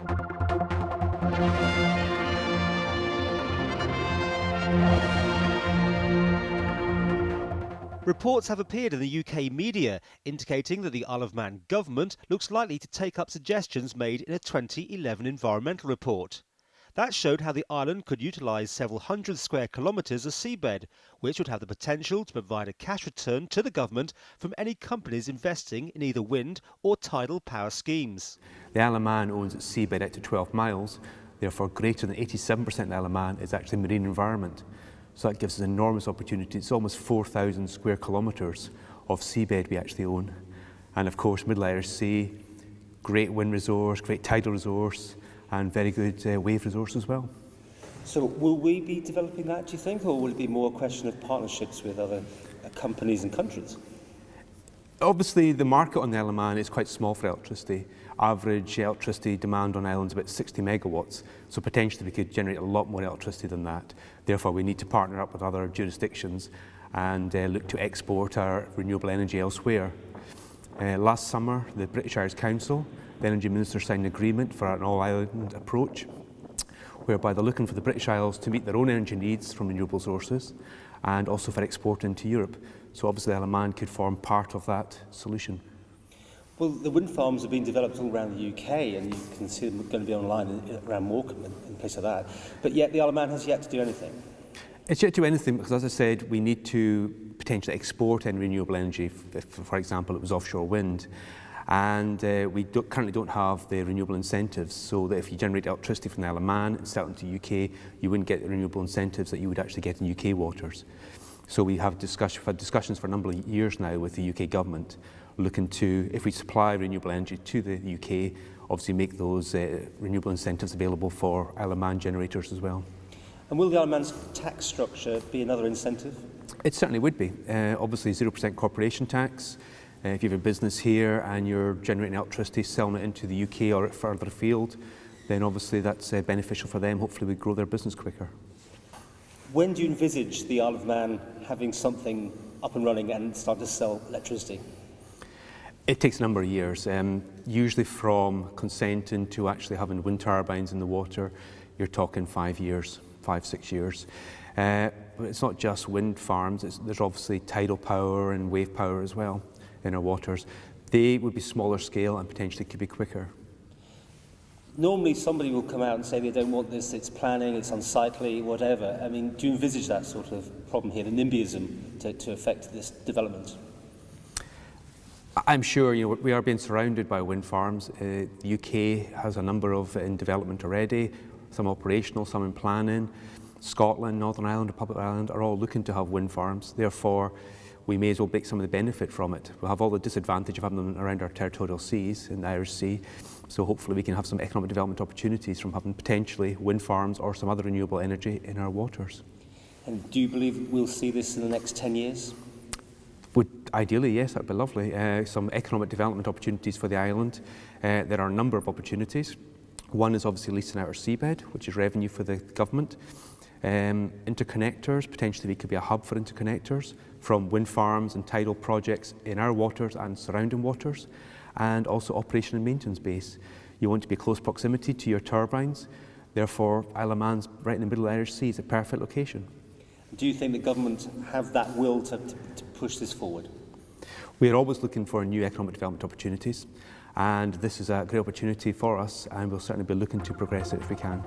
Reports have appeared in the UK media indicating that the Isle of Man government looks likely to take up suggestions made in a 2011 environmental report. That showed how the island could utilise several hundred square kilometres of seabed, which would have the potential to provide a cash return to the government from any companies investing in either wind or tidal power schemes. The Isle of Man owns its seabed out to 12 miles, therefore greater than 87% of the Isle of Man is actually marine environment. So that gives us enormous opportunity. It's almost 4,000 square kilometres of seabed we actually own. And of course, Middle Irish Sea, great wind resource, great tidal resource, and very good wave resource as well. So will we be developing that, do you think, or will it be more a question of partnerships with other companies and countries? Obviously, the market on the Isle of Man is quite small for electricity. Average electricity demand on islands is about 60 megawatts, so potentially we could generate a lot more electricity than that. Therefore, we need to partner up with other jurisdictions and look to export our renewable energy elsewhere. Last summer, the British Isles Council, the Energy Minister, signed an agreement for an all-island approach, whereby they're looking for the British Isles to meet their own energy needs from renewable sources and also for export into Europe. So obviously, Isle of Man could form part of that solution. Well, the wind farms have been developed all around the UK, and you can see them going to be online around Morecambe and places like that. But yet the Isle of Man has yet to do anything. It's yet to do anything because, as I said, we need to potentially export any renewable energy. If, for example, it was offshore wind. And we currently don't have the renewable incentives, so that if you generate electricity from the Isle of Man and sell it into the UK, you wouldn't get the renewable incentives that you would actually get in UK waters. So we have had discussions for a number of years now with the UK government, looking to, if we supply renewable energy to the UK, obviously make those renewable incentives available for Isle of Man generators as well. And will the Isle of Man's tax structure be another incentive? It certainly would be. Obviously 0% corporation tax. If you have a business here and you're generating electricity, selling it into the UK or further afield, then obviously that's beneficial for them. Hopefully we grow their business quicker. When do you envisage the Isle of Man having something up and running and start to sell electricity? It takes a number of years. Usually from consenting to actually having wind turbines in the water, you're talking 5 years, 5-6 years. But it's not just wind farms, there's obviously tidal power and wave power as well in our waters. They would be smaller scale and potentially could be quicker. Normally somebody will come out and say they don't want this, it's planning, it's unsightly, whatever. I mean, do you envisage that sort of problem here, the NIMBYism, to affect this development? I'm sure we are being surrounded by wind farms. The UK has a number of in development already, some operational, some in planning. Scotland, Northern Ireland, Republic of Ireland are all looking to have wind farms. Therefore, we may as well make some of the benefit from it. We'll have all the disadvantage of having them around our territorial seas in the Irish Sea. So hopefully we can have some economic development opportunities from having potentially wind farms or some other renewable energy in our waters. And do you believe we'll see this in the next 10 years? Ideally, yes, that'd be lovely. Some economic development opportunities for the island. There are a number of opportunities. One is obviously leasing out our seabed, which is revenue for the government. Interconnectors, potentially we could be a hub for interconnectors from wind farms and tidal projects in our waters and surrounding waters, and also operation and maintenance base. You want to be close proximity to your turbines, therefore Isle of Man's right in the middle of the Irish Sea is a perfect location. Do you think the government have that will to push this forward? We are always looking for new economic development opportunities, and this is a great opportunity for us, and we'll certainly be looking to progress it if we can.